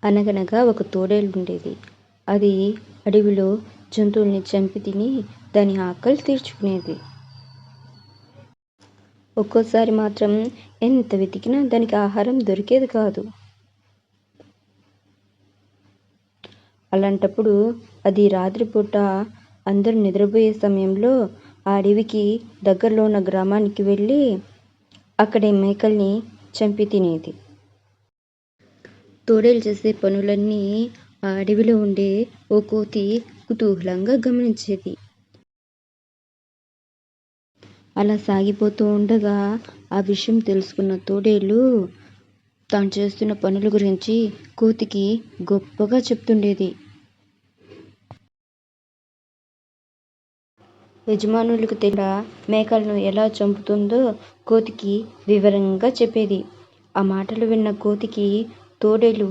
అనగనగా ఒక తోడేలు ఉండేది. అది అడవిలో జంతువుల్ని చంపి తిని దాని ఆకలి తీర్చుకునేది. ఒక్కోసారి మాత్రం ఎంత వెతికినా దానికి ఆహారం దొరికేది కాదు. అలాంటప్పుడు అది రాత్రిపూట అందరూ నిద్రపోయే సమయంలో ఆ అడవికి దగ్గరలో ఉన్న గ్రామానికి వెళ్ళి అక్కడే మేకల్ని చంపి తినేది. తోడేలు చేసే పనులన్నీ ఆ అడవిలో ఉండే ఓ కోతి కుతూహలంగా గమనించేది. అలా సాగిపోతూ ఉండగా ఆ విషయం తెలుసుకున్న తోడేలు తాను చేస్తున్న పనుల గురించి కోతికి గొప్పగా చెప్తుండేది. యజమానులకు తెలియకుండా మేకలను ఎలా చంపుతుందో కోతికి వివరంగా చెప్పేది. ఆ మాటలు విన్న కోతికి తోడేలు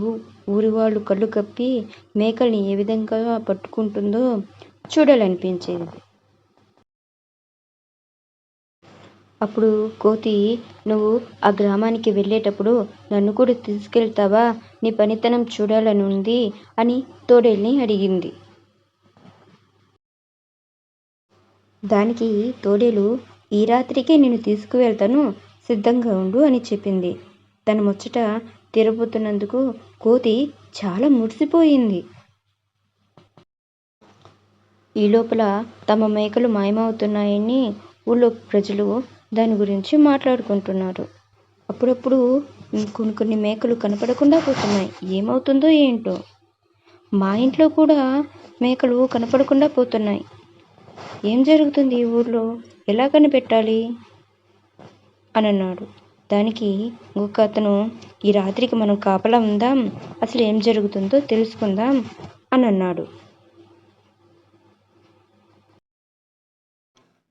ఊరివాళ్ళు కళ్ళు కప్పి మేకల్ని ఏ విధంగా పట్టుకుంటుందో చూడాలనిపించేది. అప్పుడు కోతి, నువ్వు ఆ గ్రామానికి వెళ్ళేటప్పుడు నన్ను కూడా తీసుకెళ్తావా? నీ పనితనం చూడాలని ఉంది అని తోడేల్ని అడిగింది. దానికి తోడేలు, ఈ రాత్రికే నిన్ను తీసుకువెళ్తాను, సిద్ధంగా ఉండు అని చెప్పింది. తన ముచ్చట తీరబోతున్నందుకు కోతి చాలా మురిసిపోయింది. ఈ లోపల తమ మేకలు మాయమవుతున్నాయని ఊళ్ళో ప్రజలు దాని గురించి మాట్లాడుకుంటున్నారు. అప్పుడప్పుడు కొన్ని మేకలు కనపడకుండా పోతున్నాయి. ఏమవుతుందో ఏంటో. మా ఇంట్లో కూడా మేకలు కనపడకుండా పోతున్నాయి. ఏం జరుగుతుంది ఈ ఊర్లో? ఎలా కనిపెట్టాలి అని అన్నాడు. దానికి ఇంకొక అతను, ఈ రాత్రికి మనం కాపలా ఉందాం, అసలు ఏం జరుగుతుందో తెలుసుకుందాం అని అన్నాడు.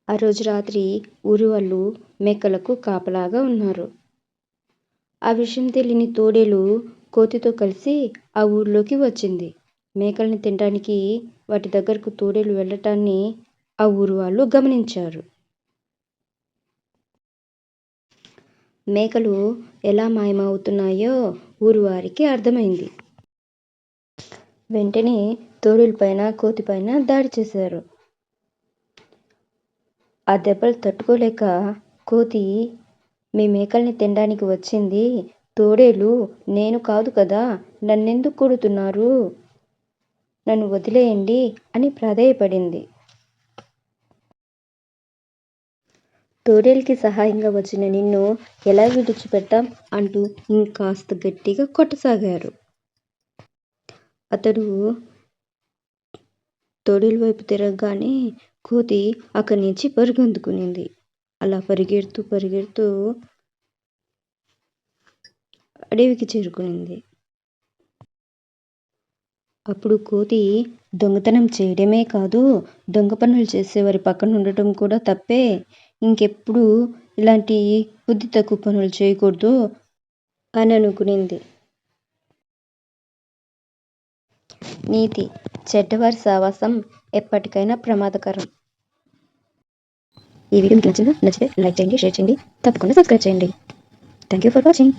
ఆ రోజు రాత్రి ఊరి వాళ్ళు మేకలకు కాపలాగా ఉన్నారు. ఆ విషయం తెలియని తోడేలు కోతితో కలిసి ఆ ఊర్లోకి వచ్చింది. మేకల్ని తినడానికి వాటి దగ్గరకు తోడేలు వెళ్ళటాన్ని ఆ ఊరు వాళ్ళు గమనించారు. మేకలు ఎలా మాయమవుతున్నాయో ఊరు వారికి అర్థమైంది. వెంటనే తోడేలు పైన కోతి పైన దాడి చేశారు. ఆ దెబ్బలు తట్టుకోలేక కోతి, మీ మేకల్ని తినడానికి వచ్చింది తోడేలు, నేను కాదు కదా, నన్నెందుకు కొడుతున్నారు, నన్ను వదిలేయండి అని ప్రాధేయపడింది. తోడేలుకి సహాయంగా వచ్చిన నిన్ను ఎలా విడిచిపెట్టాం అంటూ ఇంకాస్త గట్టిగా కొట్టసాగారు. అతడు తోడేలు వైపు తిరగగానే కోతి అక్కడి నుంచి పరుగెందుకునింది. అలా పరిగెడుతూ అడవికి చేరుకునింది. అప్పుడు కోతి, దొంగతనం చేయడమే కాదు, దొంగ పనులు చేసేవారి పక్కన ఉండటం కూడా తప్పే, ఇంకెప్పుడు ఇలాంటి బుద్ధి తక్కువ పనులు చేయకూడదు అని అనుకునింది. నీతి: చెడ్డవారి సావాసం ఎప్పటికైనా ప్రమాదకరం. ఈ వీడియో మీకు నచ్చితే లైక్ చేయండి, షేర్ చేయండి, తప్పకుండా సబ్స్క్రైబ్ చేయండి. Thank you for watching.